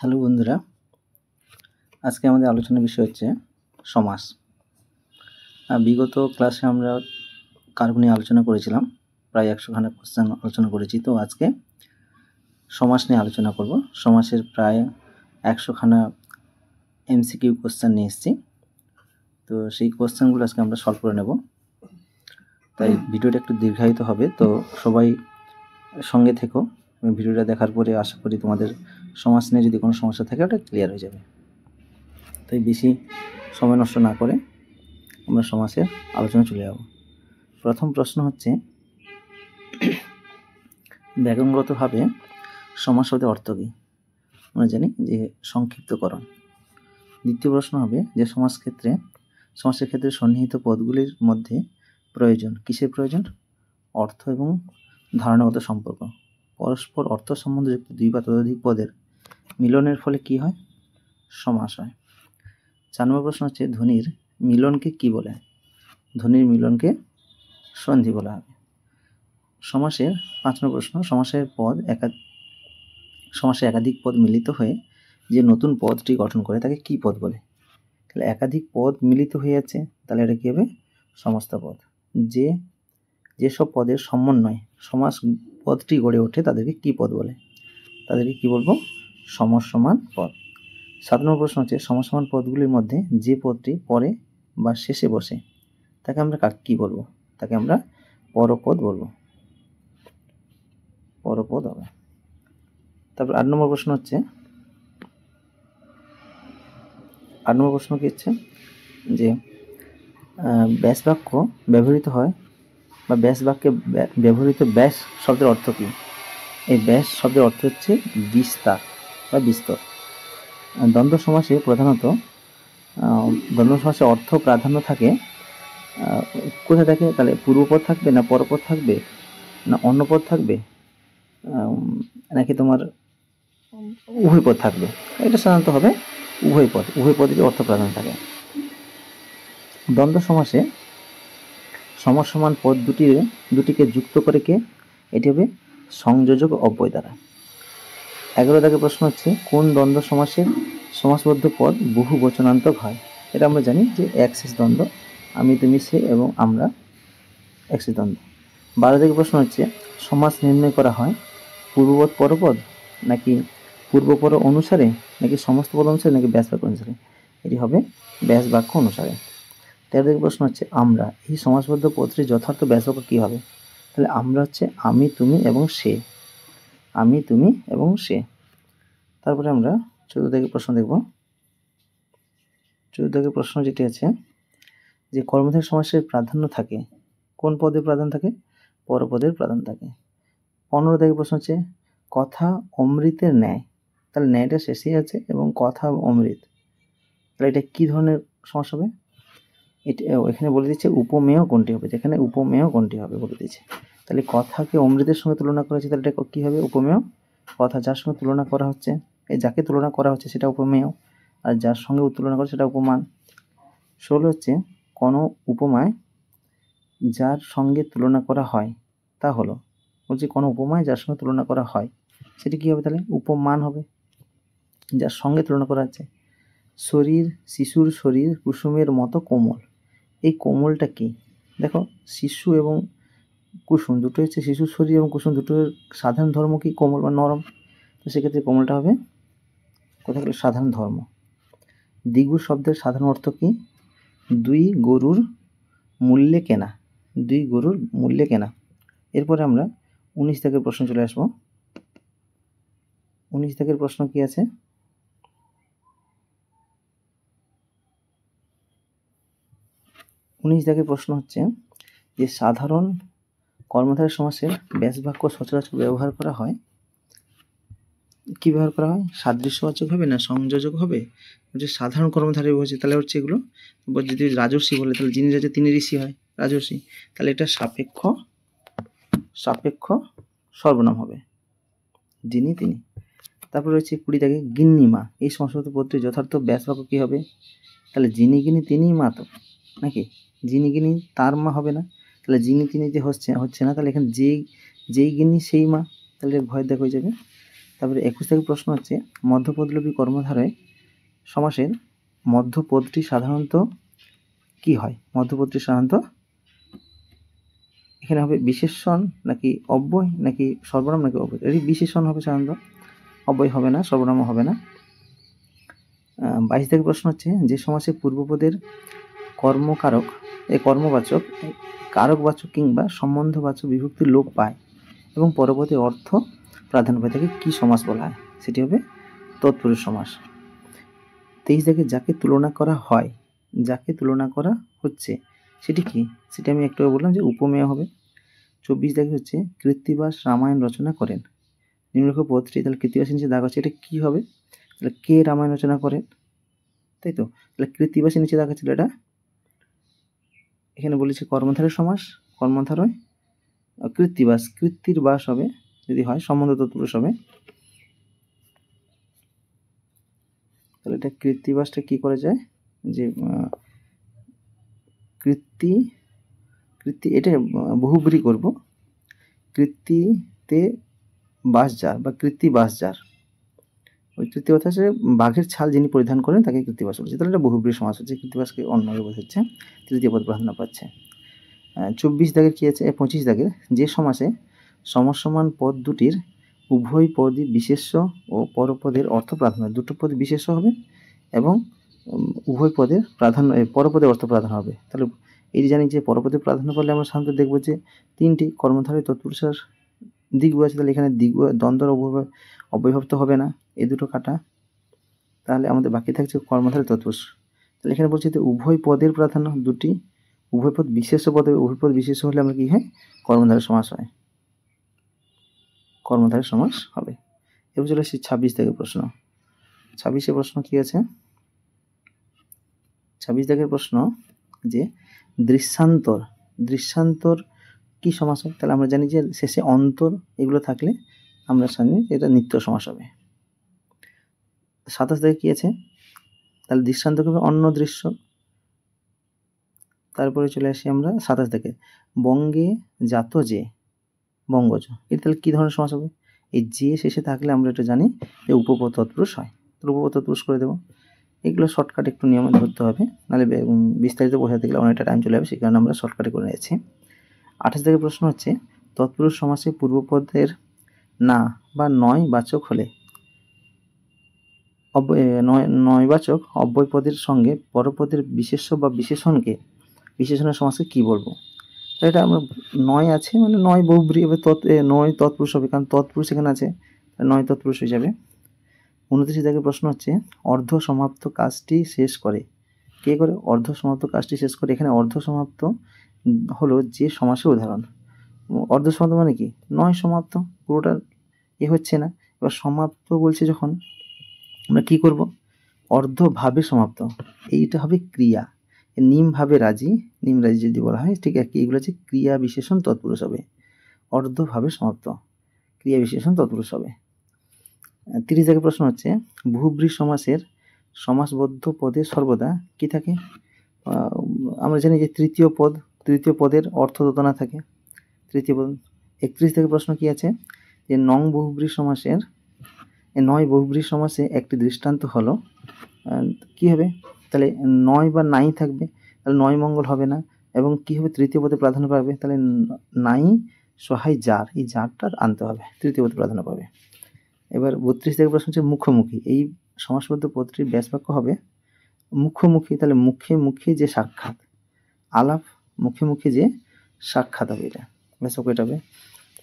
Hello বন্ধুরা, আজকে আমাদের আলোচনার বিষয় হচ্ছে সমাস। বিগত ক্লাসে আমরা কার্ভ নিয়ে আলোচনা করেছিলাম, প্রায় 100খানা কোশ্চেন আলোচনা করেছি। তো আজকে সমাস নিয়ে আলোচনা করব। সমাসের প্রায় 100খানা এমসিকিউ কোশ্চেন নিয়ে এসেছি। তো সেই কোশ্চেনগুলো আজকে আমরা সলভ করে নেব, তাই ভিডিওটা একটু দীর্ঘায়িত হবে। তো সবাই সঙ্গে থেকো। ভিডিওটা দেখার পরে আশা করি তোমাদের সমাস নিয়ে যদি কোনো সমস্যা থাকে ওটা ক্লিয়ার হয়ে যাবে। তাই বেশি সময় নষ্ট না করে আমরা সমাসের আলোচনা চলে যাব। প্রথম প্রশ্ন হচ্ছে, ব্যাকরণগতভাবে সমাস শব্দের অর্থ কী? আমরা জানি যে সংক্ষিপ্তকরণ। দ্বিতীয় প্রশ্ন হবে যে সমাসের ক্ষেত্রে সন্নিহিত পদগুলির মধ্যে প্রয়োজন কিসের প্রয়োজন? অর্থ এবং ধারণাগত সম্পর্ক। পরস্পর অর্থ সম্বন্ধযুক্ত দুই বা ততোধিক পদের মিলনের ফলে কি হয়? সমাস হয়। 4 নম্বর প্রশ্ন হচ্ছে, ধ্বনির মিলনকে কি বলে? ধ্বনির মিলনকে সন্ধি বলা হবে। সমাসের 5 নম্বর প্রশ্ন, সমাসে একাধিক পদ মিলিত হয়ে যে নতুন পদটি গঠন করে তাকে কি পদ বলে? তাহলে একাধিক পদ মিলিত হয়ে আছে, তাহলে এটা কি হবে? সমস্ত পদ। যেসব পদের সমন্বয়ে সমাস পদটি গড়ে ওঠে তাদেরকে কি পদ বলে? তাদেরকে কি বলবো? সমসমান পদ। 7 নম্বর প্রশ্ন হচ্ছে, সমসমান পদগুলির মধ্যে যে পদটি পরে বা শেষে বসে তাকে আমরা কি বলবো? তাকে আমরা পরপদ বলবো। পরপদ হবে। তারপর 8 নম্বর প্রশ্ন হচ্ছে, 8 নম্বর প্রশ্ন কি হচ্ছে যে ব্যাস বাক্য ব্যবহৃত হয় বা ব্যাস বাক্যে ব্যবহৃত ব্যাস শব্দের অর্থ কী? এই ব্যাস শব্দের অর্থ হচ্ছে বিস্তার বা বিস্তর। দ্বন্দ্ব সমাসে অর্থ প্রাধান্য থাকে কোথায় থাকে? তাহলে পূর্বপদ থাকবে না পরপদ থাকবে না অন্য পদ থাকবে নাকি তোমার উভয় পদ থাকবে? এটা সাধারণত হবে উভয় পদেরই অর্থ প্রাধান্য থাকে। দ্বন্দ্ব সমাসে সমসমান পদ দুটিকে যুক্ত করে কে? এটি হবে সংযোজক অব্যয় দ্বারা। 11 দাগের প্রশ্ন হচ্ছে, কোন দ্বন্দ্ব সমাসের সমাসবদ্ধ পদ বহু বচনান্তক হয়? এটা আমরা জানি যে একশেষ দ্বন্দ্ব, আমি তুমি সে এবং আমরা একশেষ দ্বন্দ্ব। 12 দাগের প্রশ্ন হচ্ছে, সমাস নির্ণয় করা হয় পূর্বপদ পরপদ নাকি পূর্বপর অনুসারে নাকি সমস্ত পদ অনুসারে নাকি ব্যাস বাক্য অনুসারে? এটি হবে ব্যাস বাক্য অনুসারে। 13 দাগের প্রশ্ন হচ্ছে, আমরা এই সমাসবদ্ধ পদটির যথার্থ ব্যাস বাক্য কী হবে? তাহলে আমরা হচ্ছে আমি তুমি এবং সে। আমি তুমি এবং সে। তারপরে আমরা 14 দাগের প্রশ্ন দেখব। 14 দাগের প্রশ্ন যেটি আছে যে কর্মধারয় সমাসের প্রাধান্য থাকে কোন পদের প্রাধান্য থাকে? পরপদের প্রাধান্য থাকে। 15 দাগের প্রশ্ন হচ্ছে, কথা অমৃতের ন্যায়। তাহলে ন্যায়টা শেষেই আছে এবং কথা অমৃত, তাহলে এটা কি ধরনের সমাস হবে? এখানে বলে দিচ্ছে উপমেয় কোনটি হবে, যেখানে উপমেয় কোনটি হবে বলে দিচ্ছে। তাহলে কথাকে অমৃতের সঙ্গে তুলনা করা হচ্ছে, তাহলে এটা কি হবে? উপমেয়। কথা যার সঙ্গে তুলনা করা হচ্ছে, যাকে তুলনা করা হচ্ছে সেটা উপমেয়, আর যার সঙ্গে তুলনা করা সেটা উপমান। 16 হচ্ছে, কোনো উপমায় যার সঙ্গে তুলনা করা হয় তা হলো, বলছি কোনো উপমায় যার সঙ্গে তুলনা করা হয় সেটি কি হবে? তাহলে উপমান হবে, যার সঙ্গে তুলনা করা হচ্ছে। শিশুর শরীর কুসুমের মতো কোমল। এই কোমলটা কি? দেখো, শিশু এবং কুসুম দুটো হচ্ছে, শিশুর শরীর এবং কুসুম দুটোর সাধারণ ধর্ম কি? কোমল বা নরম। তো সেক্ষেত্রে কোমলটা হবে কোথায় গেল? সাধারণ ধর্ম। দ্বিগু শব্দের সাধারণ অর্থ কি? দুই গরুর মূল্যে কেনা। দুই গরুর মূল্যে কেনা। এরপরে আমরা 19 দাগের প্রশ্ন চলে আসবো। 19 দাগের প্রশ্ন কি আছে? 19 দাগের প্রশ্ন হচ্ছে যে সাধারণ কর্মধারয় সমাসের ব্যাস বাক্য সচরাচর ব্যবহার করা হয় কি ব্যবহার করা হয়? সাদৃশ্যবাচক হবে না সংযোজক হবে? যে সাধারণ কর্মধারয় বলছে তাহলে হচ্ছে এগুলো, যদি রাজর্ষি বলে তাহলে যিনি রাজা তিনি ঋষি হয়, রাজর্ষি। তাহলে এটা সাপেক্ষ সর্বনাম হবে, যিনি তিনি। তারপর রয়েছে 20 দাগে গিন্নিমা। এই সংস্কৃত পদটির যথার্থ ব্যাস বাক্য কি হবে? তাহলে যিনি গিনি তিনিই মা তো নাকি? যিনি গিনি তার মা হবে না, তাহলে যিনি তিনি যে হচ্ছে না, তাহলে এখানে যেই গিনি সেই মা, তাহলে ভয় দেখ হয়ে যাবে। তারপরে 21 থেকে প্রশ্ন হচ্ছে মধ্যপদলোপী কর্মধারয় সমাসের মধ্যপদটি সাধারণত কি হয়? মধ্যপদটি সাধারণত এখানে হবে বিশেষণ নাকি অব্যয় নাকি সর্বনাম নাকি অব্যয়? এটি বিশেষণ হবে সাধারণত, অব্যয় হবে না, সর্বনামও হবে না। 22 থেকে প্রশ্ন হচ্ছে যে সমাসে পূর্বপদের কর্মকারক কর্মবাচক কারকবাচক কিংবা সম্বন্ধবাচক বিভক্তি লোপ পায় এবং পরবর্তী অর্থ প্রাধান্য পায় তাকে কি সমাস বলা হয়? সেটি হবে তৎপুরুষ সমাস। 23 থেকে যাকে তুলনা করা হয়, যাকে তুলনা করা হচ্ছে সেটি কি? সেটি আমি একটু বললাম যে উপমেয় হবে। 24 থেকে হচ্ছে কৃত্তিবাস রামায়ণ রচনা করেন। নিম্নলিখিত পদটি, তাহলে কৃত্তিবাস নিচে দাগ আছে, এটা কি হবে? তাহলে কে রামায়ণ রচনা করেন, তাই তো? তাহলে কৃত্তিবাসের নিচে দাগ আছে, এটা এখানে বলেছে কর্মধারয় সমাস, কর্মধারয় কৃত্তিবাস, কৃত্তির বাস হবে যদি হয়, সম্বন্ধ তৎপুরুষ হবে। তাহলে এটা কৃত্তিবাসটা কি করে যায় যে কৃত্তি এটা বহুব্রী করব, কৃত্তিতে বাস যার বা কৃত্তি বাস যার, ওই কৃত্তি অর্থাৎ হচ্ছে বাঘের ছাল যিনি পরিধান করেন তাকে কৃত্তিবাস বলছে। তাহলে এটা বহুব্রী সমাস হচ্ছে, কৃত্তিবাসকে অন্যভাবে বোঝাচ্ছে, তৃতীয় পদ প্রাধান্য পাচ্ছে। 24 দাগের কি আছে? 25 দাগের যে সমাসে সমসমান পদ দুটির উভয় পদই বিশেষ্য ও পরপদের অর্থ প্রাধান্য, দুটো পদ বিশেষ্য হবে এবং উভয় পদের প্রাধান্য পরপদের অর্থ প্রাধান্য হবে। তাহলে এই জানি যে পরপদের প্রাধান্য করলে আমরা সাধারণত দেখবো যে তিনটি কর্মধারয় তৎপুরুষের দিগ্ আছে, তাহলে এখানে দিগ্ দ্বন্দ্বর অব্যয়ভক্ত হবে না, এই দুটো কাটা। তাহলে আমাদের বাকি থাকছে কর্মধারয় তৎপুরুষ। তাহলে এখানে বলছি যে উভয় পদের প্রাধান্য, দুটি উভয় পদ বিশেষ্য পদে, উভয় পদ বিশেষ্য হলে আমরা কি হয়? কর্মধারয় সমাস হয়, কর্মধারয় সমাস হবে। এবার চলে আসছি 26 থেকে প্রশ্ন। 26 প্রশ্ন কি আছে? 26 দাগের প্রশ্ন যে দৃশ্যান্তর কি সমাস হয়? তাহলে আমরা জানি যে শেষে অন্তর এগুলো থাকলে আমরা জানি এটা নিত্য সমাস হবে। 27 দাগে কি আছে? তাহলে দৃষ্টান্ত হবে অন্য দৃশ্য। তারপরে চলে আসি আমরা 27 দাগে বঙ্গে জাত যে বঙ্গজ, এটা তাহলে কি ধরনের সমাস হবে? এই যে শেষে থাকলে আমরা এটা জানি যে উপপদ তৎপুরুষ হয়, উপপদ তৎপুরুষ করে দেবো। এগুলো শর্টকাট একটু নিয়মে ধরতে হবে, নাহলে বিস্তারিত বোঝাতে গেলে অনেকটা টাইম চলে যাবে, সেই কারণে আমরা শর্টকাটে করে নিয়েছি। 28 থেকে প্রশ্ন হচ্ছে তৎপুরুষ সমাসে পূর্বপদের না বা নয় বাচক হলে নয়বাচক অব্যয় পদের সঙ্গে পরপদের বিশেষ্য বা বিশেষণের সমাসকে কি বলবো? তো এটা আমরা নয় আছে মানে নয় বহুব্রী হবে, নয় তৎপুরুষ হবে, কারণ তৎপুরুষ এখানে আছে, নয় তৎপুরুষ হয়ে যাবে। 29 থেকে প্রশ্ন হচ্ছে অর্ধ সমাপ্ত কাজটি শেষ করে কে করে? অর্ধ সমাপ্ত কাজটি শেষ করে। এখানে অর্ধ সমাপ্ত হলো যে সমাসের উদাহরণ। অর্ধ সমাপ্ত মানে কি? নয় সমাপ্ত, পুরোটা হচ্ছে না। এবার সমাপ্ত বলছে যখন আমরা কি করব? অর্ধভাবে সমাপ্ত, এইটা হবে ক্রিয়া। নিমভাবে রাজি, নিম রাজি যদি বলা হয় ঠিক একই, এগুলো হচ্ছে ক্রিয়া বিশেষণ তৎপুরুষ হবে। অর্ধভাবে সমাপ্ত ক্রিয়া বিশেষণ তৎপুরুষ হবে। 30 থেকে প্রশ্ন হচ্ছে বহুব্রী সমাসের সমাসবদ্ধ পদে সর্বদা কি থাকে? আমরা জানি যে তৃতীয় পদের অর্থ দোতনা থাকে, তৃতীয় পদ। 31 থেকে প্রশ্ন কি আছে? যে নয় বহুব্রী সমাসে একটি দৃষ্টান্ত হলো কি হবে? তাহলে নয় বা নাই থাকবে, তাহলে নয় মঙ্গল হবে না, এবং কি হবে? তৃতীয় পদে প্রাধান্য পাবে, তাহলে নাই সহায় যার, এই যারটা আনতে হবে, তৃতীয় পদে প্রাধান্য পাবে। এবার 32 থেকে প্রশ্ন হচ্ছে মুখোমুখি, এই সমাসবদ্ধ পদটির ব্যাস বাক্য হবে মুখোমুখি, তাহলে মুখে মুখে যে সাক্ষাৎ, আলাপ মুখে মুখে যে সাক্ষাৎ হবে, এটা ব্যাস বাক্য এটা হবে।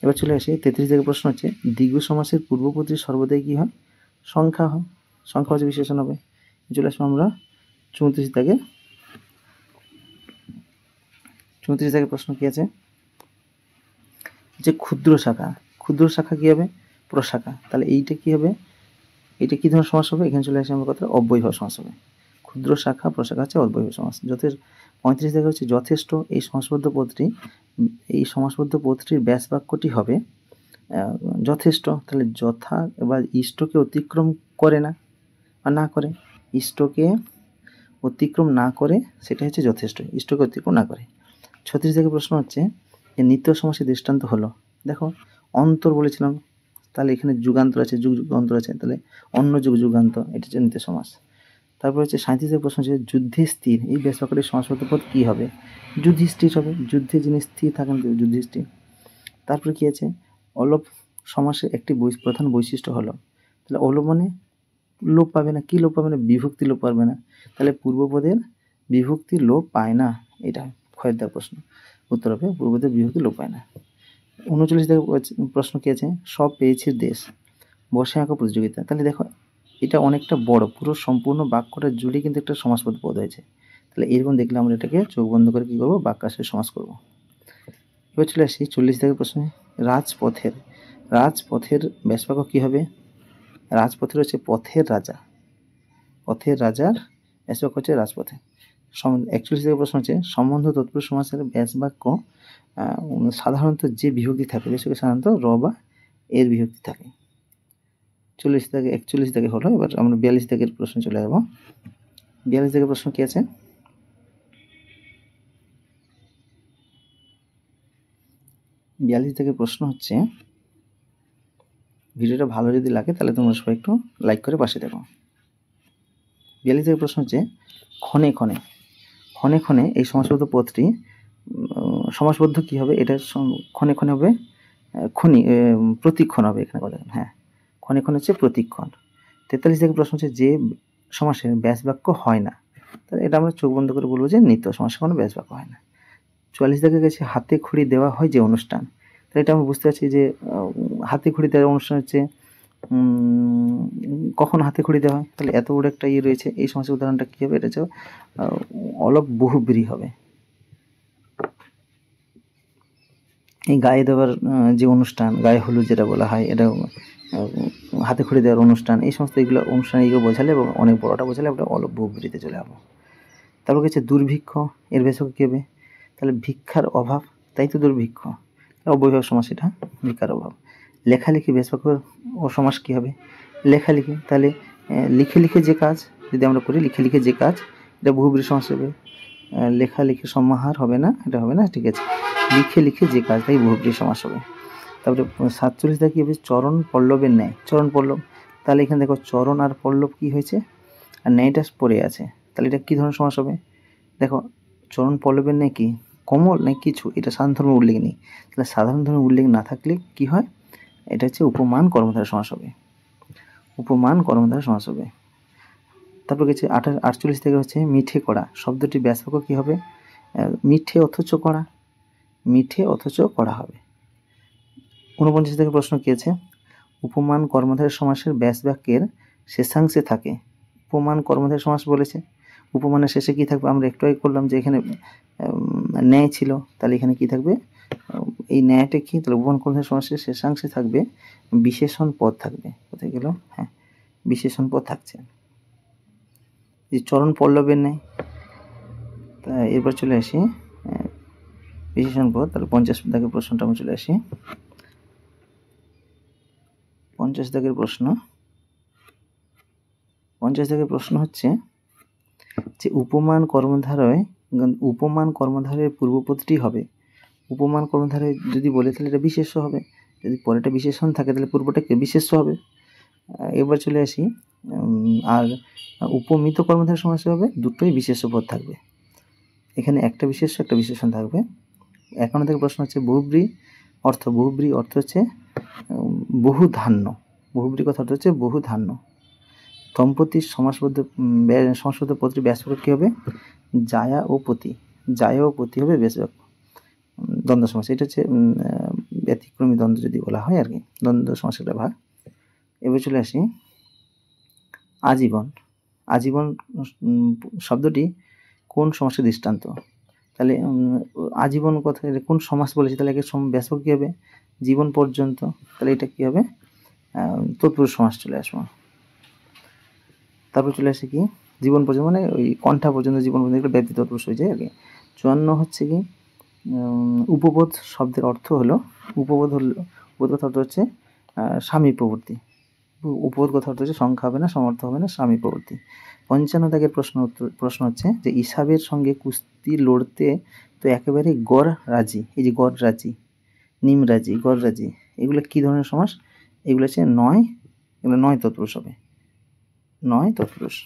এবার চলে আসি 33 থেকে প্রশ্ন হচ্ছে দ্বিগু সমাসের পূর্বপদটি সর্বদাই কি হয়? সংখ্যা হয়, সংখ্যা হচ্ছে বিশেষণ হবে। চলে আসবো আমরা 34 থেকে প্রশ্ন কি আছে? যে ক্ষুদ্র শাখা কি হবে? প্রশাখা, তাহলে এইটা কি হবে? এটা কি ধরনের সমাস হবে? এখানে চলে আসে আমার কথা অব্যয়ভাব সমাস হবে। ক্ষুদ্র শাখা প্রশাখা হচ্ছে অব্যয়ভাব সমাস। 35 থেকে হচ্ছে যথেষ্ট, এই সমাসবদ্ধ পদটির ব্যাস বাক্যটি হবে যথেষ্ট, তাহলে যথা বা ইষ্টকে অতিক্রম করে না বা না করে, ইষ্টকে অতিক্রম না করে সেটা হচ্ছে যথেষ্ট, ইষ্টকে অতিক্রম না করে। 36 থেকে প্রশ্ন হচ্ছে যে নিত্য সমাসের দৃষ্টান্ত হলো, দেখো অন্তর বলেছিলাম, তাহলে এখানে যুগান্তর আছে, যুগ যুগান্তর আছে, তাহলে অন্য যুগ যুগান্তর, এটা হচ্ছে নিত্য সমাস। তারপর হচ্ছে 37 প্রশ্ন হচ্ছে যুদ্ধে স্থির, এই ব্যাস বাক্যটির সমাসবদ্ধ পদ কী হবে? যুধিষ্ঠির হবে, যুদ্ধে যিনি স্থির থাকেন যুধিষ্ঠির। তারপরে কী আছে? অলোপ সমাসের একটি প্রধান বৈশিষ্ট্য হলো, তাহলে অলোপ মানে লোপ পাবে না, কী লোপ পাবে না? বিভক্তি লোপ পাবে না, তাহলে পূর্বপদের বিভক্তি লোপ পায় না, এটা ক্ষয়ের দেওয়া প্রশ্ন। উত্তর হবে পূর্বপদের বিভক্তি লোপ পায় না। 39 থেকে প্রশ্ন কী আছে? সব পেয়েছি দেশ, বসে আঁকা প্রতিযোগিতা। তাহলে দেখো এটা অনেকটা বড়, পুরো সম্পূর্ণ বাক্যটা জুড়ে কিন্তু একটা সমাসবদ্ধ পদ হয়েছে। তাহলে এরকম দেখলে আমরা এটাকে চোখ বন্ধ করে কী করবো? বাক্যাংশের সমাস করব। এবার চলে আসি 40 থেকে প্রশ্নে। রাজপথের ব্যাস বাক্য কী হবে? রাজপথের হচ্ছে পথের রাজা, পথের রাজার ব্যাস বাক্য হচ্ছে রাজপথে। 41 থেকে প্রশ্ন হচ্ছে সম্বন্ধ তৎপুরুষ সমাসের ব্যাস বাক্য সাধারণত যে বিভক্তি থাকে, বেশিরভাগ সাধারণত র বা এর বিভক্তি থাকে। 41 থেকে হলো। এবার আমরা 42 থেকে প্রশ্ন চলে যাব। 42 থেকে প্রশ্ন কি আছে? 42 থেকে প্রশ্ন হচ্ছে, ভিডিওটা ভালো যদি লাগে তাহলে তোমরা সবাই একটু লাইক করে পাশে দেখো। 42 থেকে প্রশ্ন হচ্ছে ক্ষণে ক্ষণে এই সমাসবদ্ধ পদটি সমাসবদ্ধ কি হবে? এটা ক্ষণে হবে প্রতিক্ষণ হবে এখানে কথা। হ্যাঁ, ক্ষণে হচ্ছে প্রতিক্ষণ। 43 থেকে প্রশ্ন হচ্ছে যে সমাসের ব্যাস বাক্য হয় না, তাহলে এটা আমরা চোখ বন্ধ করে বলবো যে নিত্য সমাসের কোনো ব্যাস বাক্য হয় না। 44 থেকে গেছে হাতে খড়ি দেওয়া হয় যে অনুষ্ঠান, তাহলে এটা আমরা বুঝতে পারছি যে হাতে খড়ি দেওয়ার অনুষ্ঠান হচ্ছে কখন হাতে খড়ি দেওয়া হয়, তাহলে এত বড় একটা রয়েছে। এই সমাসের উদাহরণটা কী হবে? এটা হচ্ছে অলপ বহুব্রী হবে। এই গায়ে দেওয়ার যে অনুষ্ঠান, গায়ে হলুদ যেটা বলা হয়, এটা হাতে খড়ি দেওয়ার অনুষ্ঠান, এই সমস্ত এগুলো অনুষ্ঠান এগুলো বোঝালে এবং অনেক বড়টা বোঝালে আমরা অলপ বহুব্রীতে চলে যাবো। তারপর হচ্ছে দুর্ভিক্ষ, এর ব্যাস বাক্য কী হবে? তাহলে ভিক্ষার অভাব, তাই তো দুর্ভিক্ষ, অব্যয়ভাব সমাস, এটা ভিক্ষার অভাব। লেখালেখি ব্যাস বাক্য ও সমাস কী হবে? লেখালেখি, তাহলে লিখে যে কাজ, যদি আমরা করি লিখে যে কাজ, এটা বহুব্রী সমাস হবে। লেখালেখি সমাহার হবে না, এটা হবে না, ঠিক আছে। লিখে যে কাজ, তাই বহুব্রী সমাস হবে। তারপরে 47 থেকে কী হবে? চরণ পল্লবের ন্যায়, চরণ পল্লব, তাহলে এখানে দেখো চরণ আর পল্লব কী হয়েছে? আর ন্যায়টা পড়ে আছে, তাহলে এটা কী ধরনের সমাস হবে? দেখো চরণ পল্লবের ন্যায় কি কমল না কিছু, এটা সাধারণ ধর্মের উল্লেখ নেই, তাহলে সাধারণ ধর্মের উল্লেখ না থাকলে কি হয়? এটা হচ্ছে উপমান কর্মধারয় সমাস হবে, উপমান কর্মধারয় সমাস হবে। তারপর গেছে 48 থেকে হচ্ছে মিঠে কড়া, শব্দটি ব্যাস বাক্য কী হবে? মিঠে অথচ কড়া, মিঠে অথচ কড়া হবে। 49 থেকে প্রশ্ন কী আছে? উপমান কর্মধারয় সমাসের ব্যাস বাক্যের শেষাংশে থাকে, উপমান কর্মধারয় সমাস বলেছে, উপমানের শেষে কী থাকবে? আমরা একটু আগে করলাম যে এখানে ন্যায় ছিল, তাহলে এখানে কি থাকবে? এই ন্যায়টা কি? তাহলে উপমান কর্মধারয় সমাসের শেষাংশে থাকবে বিশেষণ পদ থাকবে। কোথায় গেল? হ্যাঁ, বিশেষণ পদ থাকছে, যে চরণ পল্লবের ন্যায়। তা এরপর চলে আসি বিশেষণ পদ। তাহলে 50 দাগের প্রশ্নটা আমরা চলে আসি। 50 দাগের প্রশ্ন, 50 দাগের প্রশ্ন হচ্ছে যে উপমান কর্মধারয়ের পূর্বপদটি হবে। উপমান কর্মধারয় যদি বলে তাহলে এটা বিশেষ্য হবে, যদি পরেটা বিশেষণ থাকে তাহলে পূর্বটা কি বিশেষ্য হবে। এবার চলে আসি, আর উপমিত কর্মধারয় সমাস হবে, দুটোই বিশেষ্য পদ থাকবে, এখানে একটা বিশেষ্য একটা বিশেষণ থাকবে। 51 থেকে প্রশ্ন হচ্ছে বহুব্রী অর্থ হচ্ছে বহু ধান্য, বহুব্রী কথা অর্থ হচ্ছে বহু ধান্য। দম্পতির সমাসবদ্ধ পদটির ব্যাস বাক্য কী হবে? জায়া ও পতি হবে ব্যাস বাক্য, দ্বন্দ্ব সমাস, এটা হচ্ছে ব্যতিক্রমী দ্বন্দ্ব যদি বলা হয় আর কি, দ্বন্দ্ব সমাসের ব্যবহার। এবার চলে আসি আজীবন শব্দটি কোন সমাসের দৃষ্টান্ত? তাহলে আজীবন কথা কোন সমাস বলেছে, তাহলে একে ব্যাস বাক্য কী হবে? জীবন পর্যন্ত, তাহলে এটা কী হবে? তৎপুরুষ সমাস চলে আসবো। তারপর চলে আসে কি জীবন পর্যন্ত, মানে ওই কণ্ঠা পর্যন্ত, জীবন পর্যন্ত, এগুলো ব্যক্তি তৎপুরুষ হয়ে যায় আর কি। 54 হচ্ছে কি উপবোধ শব্দের অর্থ হলো, উপবোধ কথা অর্থ হচ্ছে স্বামীপ্রবর্তী, উপবোধ কথা অর্থ হচ্ছে সংখ্যা হবে না, সমর্থ হবে না, স্বামীপ্রবর্তী। 55 দাগের প্রশ্ন হচ্ছে যে ইসাবের সঙ্গে কুস্তি লড়তে তো একেবারে গড় রাজি, এই যে গড় রাজি, নিম রাজি, গড় রাজি, এগুলো কী ধরনের সমাস? এগুলো হচ্ছে নয়, এগুলো নয় তৎপুরুষ হবে, নয় তৎপুরুষ।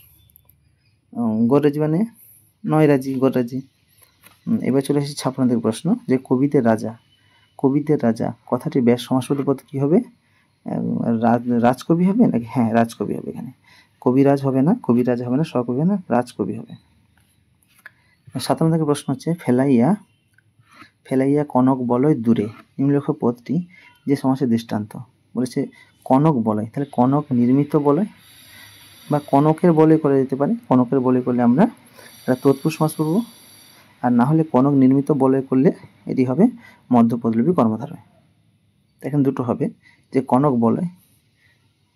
গররাজি মানে নয় রাজি, গররাজি। এবার চলে এসেছি 56 থেকে প্রশ্ন, যে কবিদের রাজা, কবিদের রাজা কথাটি ব্যাস সমাসপদ পদ কি হবে? রাজকবি হবে নাকি? হ্যাঁ, রাজকবি হবে। এখানে কবিরাজ হবে না, কবিরাজ হবে না, সহকবি হবে না, রাজকবি হবে। 57 থেকে প্রশ্ন হচ্ছে, ফেলাইয়া ফেলাইয়া কনক বলয় দূরে, নিম্নলিখিত পদটি যে সমাসের দৃষ্টান্ত। বলেছে কনক বলয়, তাহলে কনক নির্মিত বলয় বা কনকের বলয় করা যেতে পারে। কনকের বলয় করলে আমরা এটা তৎপুরুষ সমাস করব, আর না হলে কনক নির্মিত বলয় করলে এটি হবে মধ্যপদলোপী কর্মধারয়। এখানে দুটো হবে, যে কনক বলয়,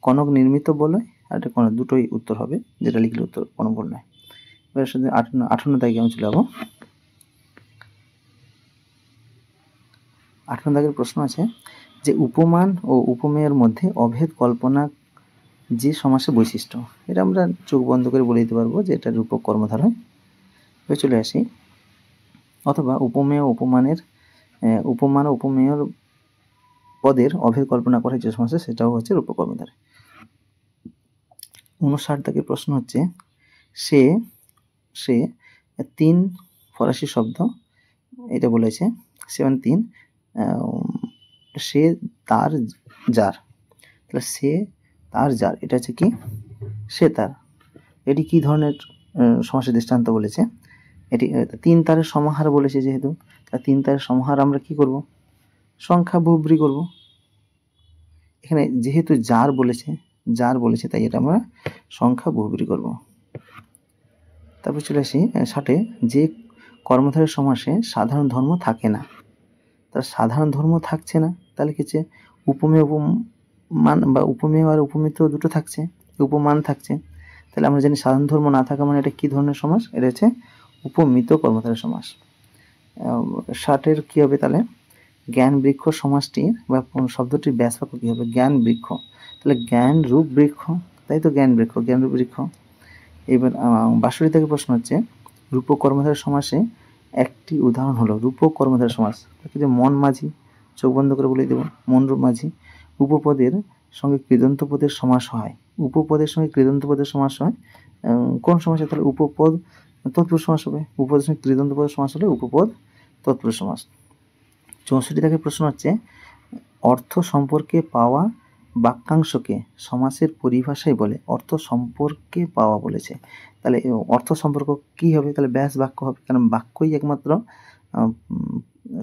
কনক নির্মিত বলয়, আর এটা কনক, দুটোই উত্তর হবে, যেটা লিখলে উত্তর কোনো ভুল নয়। এবার শুধু 58 তারিখে আমি চলে যাবো। 58 দাগের প্রশ্ন আছে, যে উপমান ও উপমেয়ের মধ্যে অভেদ কল্পনা যে সমাসের বৈশিষ্ট্য। এটা আমরা চোখ বন্ধ করে বলে দিতে পারবো যে এটা রূপক কর্মধারয়। এবার চলে আসি, অথবা উপমেয় উপমানের উপমান ও উপমেয়র পদের অভেদ কল্পনা করে যে সমাস, সেটাও হচ্ছে রূপক কর্মধারয়। 59 দাগের প্রশ্ন হচ্ছে, সে সে 3 ফরাসি শব্দ, এটা বলেছে 73, সে তার যার, তাহলে সে তার যার, এটা হচ্ছে কি? সে তার। এটি কি ধরনের সমাসের দৃষ্টান্ত বলেছে? এটি 3 তারের সমাহার বলেছে, যেহেতু 3 তারের সমাহার আমরা কি করব? সংখ্যা বহুব্রী করব। এখানে যেহেতু যার বলেছে, তাই এটা আমরা সংখ্যা বহুব্রী করব। তারপর চলে আসি 60, যে কর্মধারয় সমাসে সাধারণ ধর্ম থাকে না, তার সাধারণ ধর্ম থাকছে না, তাহলে কি হচ্ছে? উপমেয় উপমান বা উপমেয় আর উপমিত দুটো থাকছে, উপমান থাকছে। তাহলে আমরা জানি সাধারণ ধর্ম না থাকা মানে এটা কি ধরনের সমাস? এটা হচ্ছে উপমিত কর্মধারয় সমাস। 60 কি হবে তাহলে? জ্ঞান বৃক্ষ সমাসটি বা শব্দটির ব্যাস বাক্য কি হবে? জ্ঞান বৃক্ষ, তাহলে জ্ঞান রূপ বৃক্ষ, তাই তো জ্ঞান বৃক্ষ, জ্ঞান রূপ বৃক্ষ। এবার 62 থেকে প্রশ্ন হচ্ছে, রূপক কর্মধারয় সমাসে একটি উদাহরণ হলো রূপক কর্মধারয় সমাস। যে মন মাঝি, চোখ বন্ধ করে বলে দেব, মনরূপ মাঝি। উপপদের সঙ্গে কৃদন্ত পদের সমাস হয়, উপপদের সঙ্গে কৃদন্ত পদের সমাস হয় কোন সমাসে? তাহলে উপপদ তৎপুরুষ সমাস হবে। উপপদের সঙ্গে কৃদন্ত পদের সমাস হলে উপপদ তৎপুরুষ সমাস। 64 থেকে প্রশ্ন হচ্ছে, অর্থ সম্পর্কে পাওয়া বাক্যাংশকে সমাসের পরিভাষায় বলে। অর্থ সম্পর্কে পাওয়া বলেছে, তাহলে অর্থ সম্পর্ক কি হবে? তাহলে ব্যাস বাক্য হবে, কারণ বাক্যই একমাত্র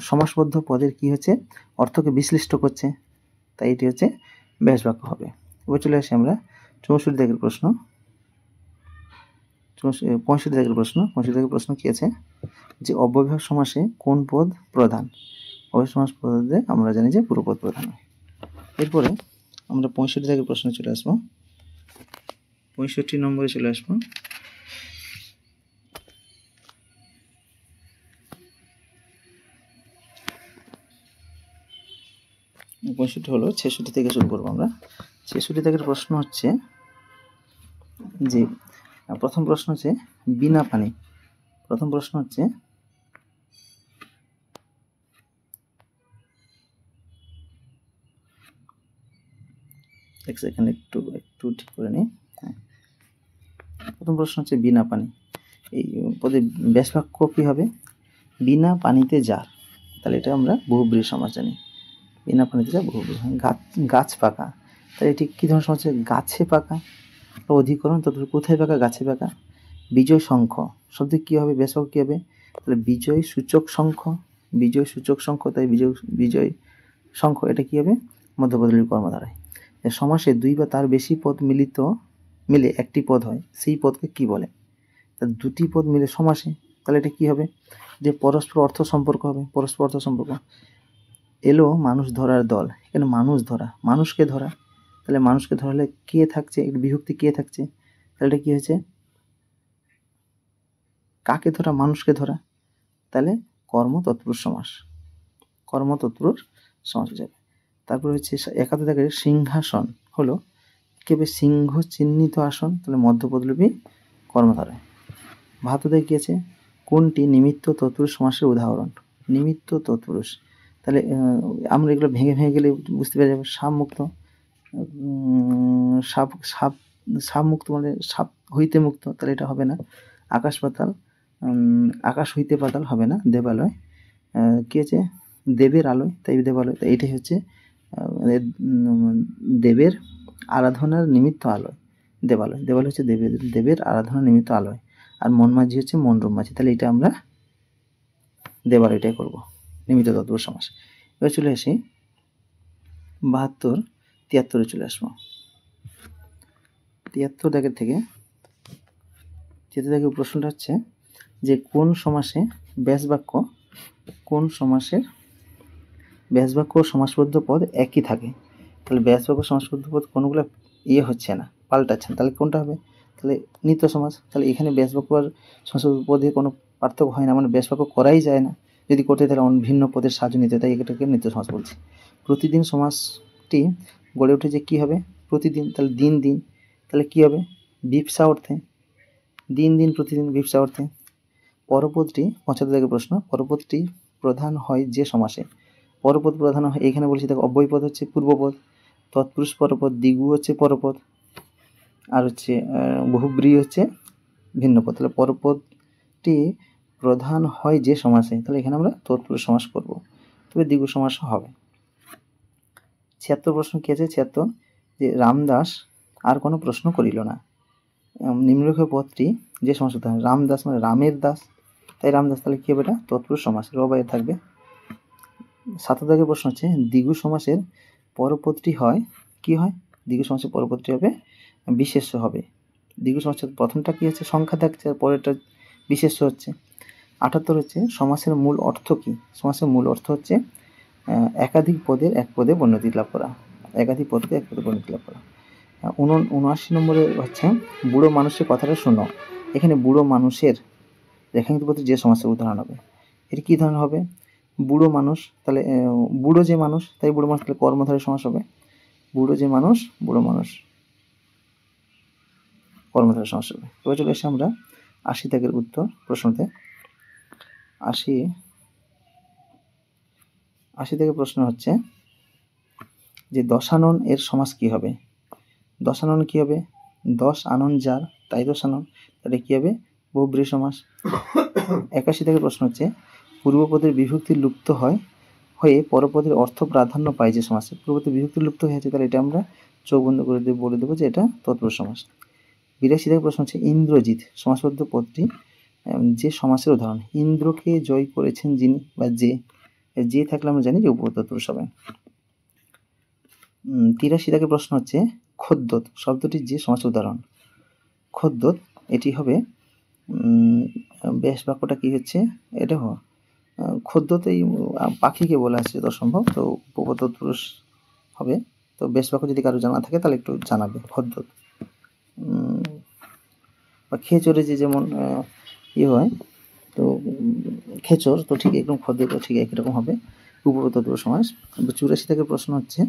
সমাসবদ্ধ পদের কি হচ্ছে? অর্থকে বিশ্লিষ্ট করছে, তাই এটি হচ্ছে ব্যাস বাক্য হবে। এবার চলে আসি আমরা 64 দাগের প্রশ্ন। 65 দাগের প্রশ্ন। 65 দাগের প্রশ্ন কি আছে? যে অব্যয়ভাব সমাসে কোন পদ প্রধান? অব্যয় সমাস পদে আমরা জানি যে পূর্বপদ প্রধান হয়। এরপরে আমরা 65 দাগের প্রশ্নে চলে আসবো। 65 নম্বরে চলে আসবো। পঁয়ষট্টি হলো 66 থেকে শুরু করবো আমরা। 66 দাগের প্রশ্ন হচ্ছে, যে প্রথম প্রশ্ন হচ্ছে বিনা পানি। প্রথম প্রশ্ন হচ্ছে, এক সেকেন্ড, একটু ঠিক করে নিই। প্রথম প্রশ্ন হচ্ছে বিনা পানি। এই পদে ব্যাস বাক্য কি হবে? বিনা পানিতে যার, তাহলে এটা আমরা বহুব্রী সমাস জানি। বিনা পানিতে যার বহুব্রী। গাছ পাকা, তাহলে এটি কি ধরনের সমাস? গাছে পাকা, অধিকরণ, তারপরে কোথায় পাকা? গাছে পাকা। বিজয় শঙ্খ শব্দে কি হবে? ব্যাস বাক্য কি হবে? তাহলে বিজয় সূচক শঙ্খ, বিজয় সূচক শঙ্খ, তাই বিজয় শঙ্খ, এটা কি হবে? মধ্যপদলোপী কর্মধারয়। সমাসে দুই বা তার বেশি পদ মিলে একটি পদ হয়, সেই পদকে কি বলে? দুটি পদ মিলে সমাসে, তাহলে এটা কি হবে? যে পরস্পর অর্থ সম্পর্ক হবে, পরস্পর অর্থ সম্পর্ক। এলো মানুষ ধরার দল, এখানে মানুষ ধরা, মানুষকে ধরা, তাহলে মানুষকে ধরালে কে থাকছে? বিভক্তি কে থাকছে? তাহলে এটা কি হয়েছে? কাকে ধরা? মানুষকে ধরা, তাহলে কর্ম তৎপুরুষ সমাস, কর্ম তৎপুরুষ সমাস হয়ে যাবে। তারপর হচ্ছে 71 দাগের সিংহাসন হলো কেবল সিংহ চিহ্নিত আসন, তাহলে মধ্যপদলোপী কর্মধারয়। 72 কি আছে? কোনটি নিমিত্ত তৎপুরুষ সমাসের উদাহরণ? নিমিত্ত তৎপুরুষ, তাহলে আমরা এগুলো ভেঙে গেলে বুঝতে পেরে যাবে। সামমুক্ত সাপ সাপ সাপ মুক্ত মানে সাপ হইতে মুক্ত, তাহলে এটা হবে না। আকাশ পাতাল, আকাশ হইতে পাতাল হবে না। দেবালয়, কি আছে, দেবের আলোয়, তাই দেবালয়। তাই এটাই হচ্ছে দেবের আরাধনার নিমিত্ত আলোয় দেবালয়। দেবালয় হচ্ছে দেবের আরাধনার নিমিত্ত আলোয়। আর মন মাঝি হচ্ছে মনরূপ মাঝি, তাহলে এটা আমরা দেবালয়টাই করবো, নিমিত্ত তৎপুরুষ সমাস। এবার চলে আসি 72, 73-এ চলে আসবো। 73 দাগের থেকে 73 দাগের প্রশ্নটা হচ্ছে যে কোন সমাসে ব্যাসবাক্য, কোন সমাসের ব্যাসবাক্য ও সমাসবদ্ধ পদ একই থাকে। তাহলে ব্যাসবাক্য সমাসবদ্ধ পদ কোনগুলো হচ্ছে না, পাল্টাচ্ছে না, তাহলে কোনটা হবে? তাহলে নিত্য সমাস। তাহলে এখানে ব্যাসবাক্য আর সমাসবদ্ধ পদে কোনো পার্থক্য হয় না, মানে ব্যাসবাক্য করাই যায় না। যদি করতে তাহলে ভিন্ন পদের সাহায্য নিতে, তাই এটাকে নিত্য সমাস বলছি। প্রতিদিন সমাসটি গড়ে উঠে যে কী হবে? প্রতিদিন, তাহলে দিন দিন, তাহলে কী হবে? বিপসা অর্থে, দিন দিন প্রতিদিন বিপসা অর্থে। পরপদটি 75 দাগের প্রশ্ন, পরপদটি প্রধান হয় যে সমাসে। পরপদ প্রধান হয়, এখানে বলছি দেখো, অব্যয়পদ হচ্ছে পূর্বপদ, তৎপুরুষ পরপদ, দ্বিগু হচ্ছে পরপদ, আর হচ্ছে বহুব্রী হচ্ছে ভিন্নপদ। তাহলে পরপদটি প্রধান হয় যে সমাসে, তাহলে এখানে আমরা তৎপুরুষ সমাস করব, তবে দ্বিগু সমাস হবে। 76 প্রশ্ন কি আছে? 76, যে রামদাস আর কোনো প্রশ্ন করিল না। নিম্নলিখিত পদটি যে সমাস হতে হয়, রামদাস মানে রামের দাস, তাই রামদাস, তাহলে কি হবে? এটা তৎপুরুষ সমাস, রবায়ে থাকবে। 77 দাগের প্রশ্ন হচ্ছে দ্বিগু সমাসের পরপদটি হয় কি হয়? দ্বিগু সমাসের পরপদটি হবে বিশেষ্য হবে। দ্বিগু সমাসের প্রথমটা কি হচ্ছে? সংখ্যা থাকছে, আর পরেরটা বিশেষ্য হচ্ছে। 78 হচ্ছে সমাসের মূল অর্থ কি? সমাসের মূল অর্থ হচ্ছে একাধিক পদের এক পদে পরিণতি লাভ করা, একাধিক পদকে এক পদে পরিণতি লাভ করা। 79 নম্বরে হচ্ছে বুড়ো মানুষের কথাটা শোনো। এখানে বুড়ো মানুষের রেখাঙ্কিত পদে যে সমাসের উদাহরণ হবে, এর কি ধরনের হবে? বুড়ো মানুষ, তাহলে বুড়ো যে মানুষ, তাই বুড়ো মানুষ, তাহলে কর্মধারয় সমাস হবে। বুড়ো যে মানুষ, বুড়ো মানুষ, কর্মধারয় সমাস হবে। এবার চলে এসে আমরা 80 দাগের উত্তর প্রশ্নতে। 80 দাগের প্রশ্ন হচ্ছে যে দশানন এর সমাস কি হবে? দশানন কি হবে? 10 আনন যার, তাই দশানন, তাহলে কি হবে? বহুব্রী সমাস। 81 দাগের প্রশ্ন হচ্ছে পূর্বপদের বিভক্তি লুপ্ত হয়ে পরপদের অর্থ প্রাধান্য পায় যে সমাসে। পূর্বপদের বিভক্তি লুপ্ত হয়েছে, তাহলে এটা আমরা চোখ বন্ধ করে বলে দেবো যে এটা তৎপুরুষ সমাস। 82 দাগের প্রশ্ন হচ্ছে ইন্দ্রজিৎ সমাসবদ্ধ পদটি যে সমাসের উদাহরণ। ইন্দ্রকে জয় করেছেন যিনি, বা যে থাকলে আমরা জানি যে উপতৎপুরুষ হবে। 83 দাগের প্রশ্ন হচ্ছে খদ্যোত শব্দটির যে সমাসের উদাহরণ। খদ্যোত, এটি হবে বেশ বাক্যটা কি হচ্ছে? এটা খদ্যোত এই পাখিকে বলা আছে যত সম্ভব, তো উপতৎপুরুষ হবে। তো বেশ বাক্য যদি কারো জানা থাকে তাহলে একটু জানাবে। খদ্যোত বা খেচরে যে যেমন হয়, তো খেচর, তো ঠিক একদম খদ্যোত ঠিক একই রকম হবে, উপতৎপুরুষ সমাস। 84 থেকে প্রশ্ন হচ্ছে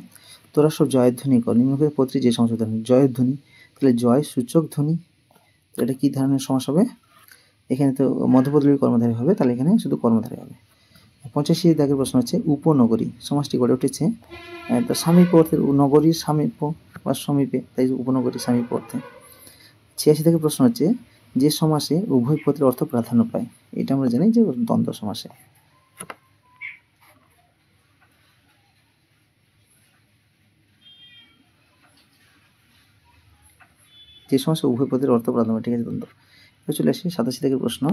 তোরা সব জয়ধ্বনি কর। নিম্নলিখিত পদটি যে সমাস উদাহরণ। জয়ধ্বনি, তাহলে জয় সূচক ধ্বনি, তো এটা কি ধরনের সমাস হবে? এখানে তো মধ্যপদলীর কর্মধারী হবে, তাহলে এখানে শুধু কর্মধারী হবে। 85 দাগের প্রশ্ন হচ্ছে উপনগরী সমাসটি গড়ে উঠেছে তো সামীপ্য অর্থে, নগরীর সামীপ্য বা সমীপে, তাই উপনগরী সামীপ্য অর্থে। 86 দাগের প্রশ্ন হচ্ছে যে সমাসে উভয় পদের অর্থ প্রাধান্য পায়, এটা আমরা জানি যে দ্বন্দ্ব সমাসে। যে সমাসে উভয় পদের অর্থ প্রাধান্য, ঠিক আছে, দ্বন্দ্ব। এবার চলে আসি 87 দাগের প্রশ্ন।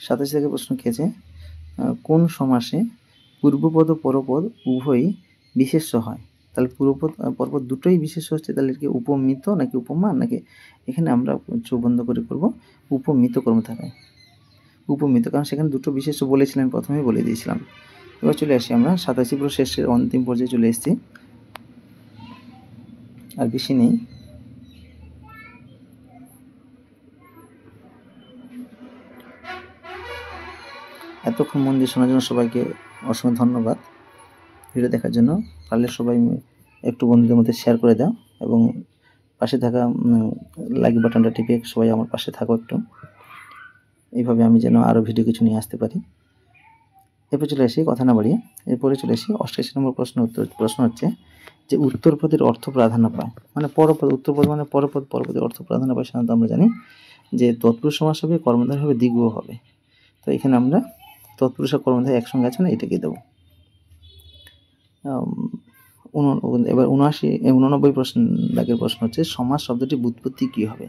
87 দাগের প্রশ্ন কি আছে? কোন সমাসে পূর্বপদ ও পরপদ উভয়ই বিশেষ্য হয়? তাহলে পূর্বপদ পরপদ দুটোই বিশেষ্য হচ্ছে, তাহলে কি উপমিত নাকি উপমান, নাকি এখানে আমরা চোখ বন্ধ করে করব উপমিত কর্মধারয়, উপমিত, কারণ সেখানে দুটো বিশেষ্য বলেছিলেন, প্রথমেই বলে দিয়েছিলাম। এবার চলে আসি আমরা 87 পুরো শেষের অন্তিম পর্যায়ে চলে এসেছি, আর বেশি নেই। এতক্ষণ মন দিয়ে শোনার জন্য সবাইকে অসংখ্য ধন্যবাদ। ভিডিও দেখার জন্য পারলে সবাই একটু বন্ধুদের মধ্যে শেয়ার করে দাও, এবং পাশে থাকা লাইক বাটনটা টিপে সবাই আমার পাশে থাকো একটু, এইভাবে আমি যেন আরও ভিডিও কিছু নিয়ে আসতে পারি। এরপর চলে আসি, কথা না বাড়িয়ে এরপরে চলে আসি 88 নম্বর প্রশ্ন হচ্ছে যে উত্তর পদের অর্থ প্রাধান্য পায়, মানে পরপদ, উত্তর পদ মানে পরপদ, পরপদের অর্থ প্রাধান্য পায়। সাধারণত আমরা জানি যে তৎপুরুষ সমাস হবে, কর্মধারয় হবে, দ্বিগুও হবে। তো এখানে আমরা তৎপুরুষ আর কর্মধারয় একসঙ্গে আছে না, এটাকে দেবো। এবার 89 দাগের প্রশ্ন হচ্ছে সমাস শব্দটি ব্যুৎপত্তি কী হবে?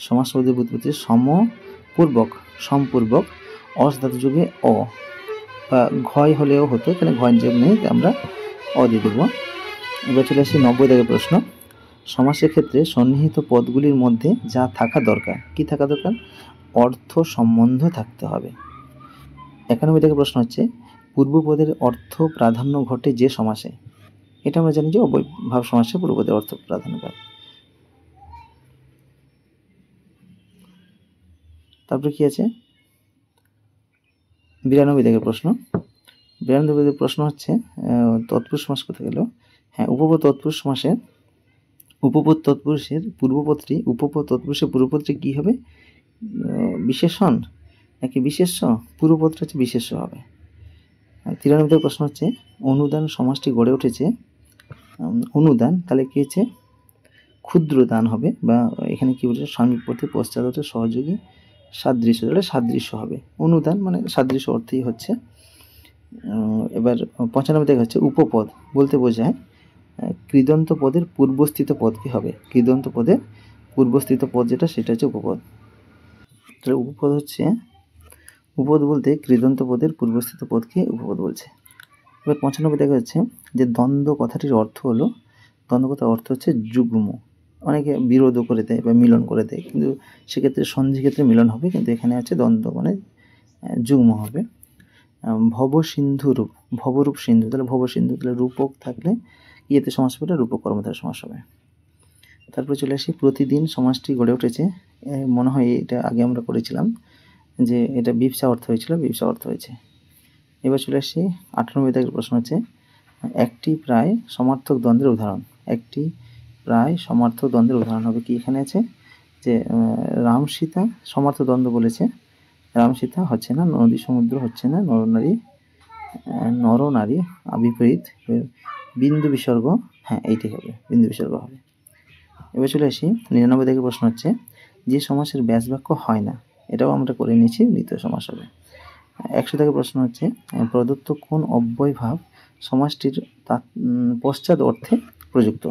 সমাস শব্দের ব্যুৎপত্তি সমপূর্বক, সম্পূর্বক, অস ধাতু যুগে অ বা ঘয় হলেও হতো, এখানে ঘয় যোগ নেই, আমরা অ দিয়ে দেবো। এবার চলে আসি 90 দাগের প্রশ্ন, সমাসের ক্ষেত্রে সন্নিহিত পদগুলির মধ্যে যা থাকা দরকার, কি থাকা দরকার? অর্থ সম্বন্ধ থাকতে হবে। 91 দাগের প্রশ্ন হচ্ছে পূর্বপদের অর্থ প্রাধান্য ঘটে যে সমাসে, এটা আমরা জানি যে অব্যয়ভাব সমাসে পূর্বপদের অর্থ প্রাধান্য পায়। তারপরে কি আছে 92 দাগের প্রশ্ন, 92 দাগের প্রশ্ন হচ্ছে তৎপুরুষ সমাস কোথায় গেল? হ্যাঁ, উপপদ তৎপুরুষ সমাসে উপপদ তৎপুরুষের পূর্বপদটি, উপপদ তৎপুরুষের পূর্বপদটি কি হবে? বিশেষণ নাকি বিশেষ্য? পূর্বপদটা হচ্ছে বিশেষ্য হবে। 93 প্রশ্ন হচ্ছে অনুদান সমাসটি গড়ে উঠেছে, অনুদান তাহলে কি হচ্ছে? ক্ষুদ্র দান হবে, বা এখানে কি বলছে? সাময়িক পথে পশ্চাৎ সহযোগী সাদৃশ্য, তাহলে সাদৃশ্য হবে। অনুদান মানে সাদৃশ্য অর্থেই হচ্ছে। এবার 95 হচ্ছে উপপদ বলতে বোঝায় কৃদন্ত পদের পূর্বস্থিত পদকে হবে, কৃদন্ত পদের পূর্বস্থিত পদ যেটা, সেটা হচ্ছে উপপদ। তাহলে উপপদ হচ্ছে, উপপদ বলতে কৃদন্ত পদের পূর্বস্থিত পদকে উপপদ বলছে। এবার 95 হচ্ছে যে দ্বন্দ্ব কথাটির অর্থ হলো, দ্বন্দ্ব কথার অর্থ হচ্ছে যুগ্ম। অনেকে বিরোধও করে দেয় বা মিলন করে দেয়, কিন্তু সেক্ষেত্রে সন্ধি ক্ষেত্রে মিলন হবে, কিন্তু এখানে আছে দ্বন্দ্ব মানে যুগ্ম হবে। ভবসিন্ধুরূপ, ভবরূপ সিন্ধু, তাহলে ভবসিন্ধু, তাহলে রূপক থাকলে ইয়েতে সমাস হবে, রূপক কর্মধারয় সমাস হবে। তারপরে চলে আসি প্রতিদিন সমাসটি গড়ে উঠেছে, মনে হয় এটা আগে আমরা করেছিলাম যে এটা বিপসা অর্থ হয়েছিল, বিপসা অর্থ হয়েছে। এবার চলে আসি 98 দাগের প্রশ্ন হচ্ছে একটি প্রায় সমার্থক দ্বন্দ্বের উদাহরণ, একটি প্রায় সমার্থক দ্বন্দ্বের উদাহরণ হবে কি? এখানে আছে যে রাম সীতা সমার্থক দ্বন্দ্ব বলেছে, রাম সীতা হচ্ছে না, নদী সমুদ্র হচ্ছে না, নরনারী বিপরীত, বিন্দু বিসর্গ, হ্যাঁ এইটাই হবে, বিন্দু বিসর্গ হবে। এবার চলে আসি 99 দাগের প্রশ্ন হচ্ছে যে সমাসের ব্যাস বাক্য হয় না, এটাও আমরা করে নিয়েছি, দ্বিতীয় সমাস হবে। 100 দাগের প্রশ্ন হচ্ছে প্রদত্ত কোন অব্যয়ভাব সমাসটির পশ্চাৎ অর্থে প্রযুক্ত?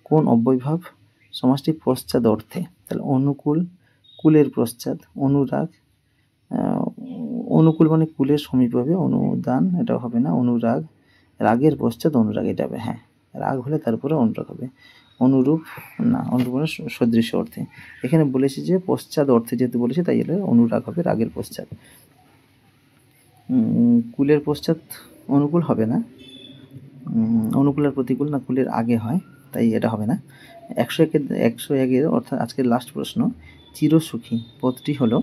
কোন অব্যয়ভাব সমাসটি পশ্চাৎ অর্থে? তাহলে অনুকূল, কুলের পশ্চাৎ, অনুরাগ, অনুকূল মানে কুলের সমীপ হবে, অনুদান এটাও হবে না, অনুরাগ, রাগের পশ্চাৎ অনুরাগ, এটা হবে, হ্যাঁ রাগ হলে তারপরে অনুরাগ হবে, অনুরূপ না, অনুরূপ মানে সদৃশ্য অর্থে। এখানে বলেছি যে পশ্চাৎ অর্থে যেহেতু বলেছি, তাই হলে অনুরাগ হবে, রাগের পশ্চাৎ। কুলের পশ্চাৎ অনুকূল হবে না, অনুকূল আর প্রতিকূল না কুলের আগে হয়, তাই এটা হবে না। 101 অর্থাৎ আজকের লাস্ট প্রশ্ন, চিরসুখী পদটি হলো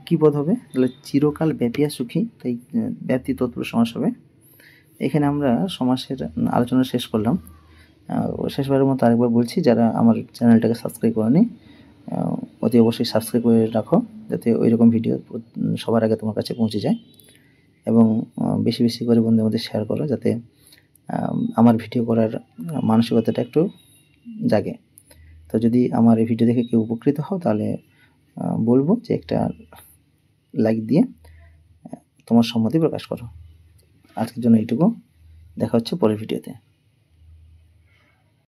কি পদ হবে? তাহলে চিরকাল ব্যাপিয়া সুখী, তাই ব্যাপ্তি তৎপুরুষ সমাস হবে। এখানে আমরা সমাসের আলোচনা শেষ করলাম। শেষবারের মতো আরেকবার বলছি, যারা আমার চ্যানেলটাকে সাবস্ক্রাইব করেনি অতি অবশ্যই সাবস্ক্রাইব করে রাখো, যাতে ওই রকম ভিডিও সবার আগে তোমার কাছে পৌঁছে যায়, এবং বেশি বেশি করে বন্ধুদের মধ্যে শেয়ার করো, যাতে আমার ভিডিও করার মানসিকতাটা একটু জাগে। তো যদি আমার এই ভিডিও দেখে কেউ উপকৃত হও, তাহলে বলবো যে একটা লাইক দিয়ে তোমার সম্মতি প্রকাশ করো। আজকের জন্য এইটুকু, দেখা হচ্ছে পরের ভিডিওতে।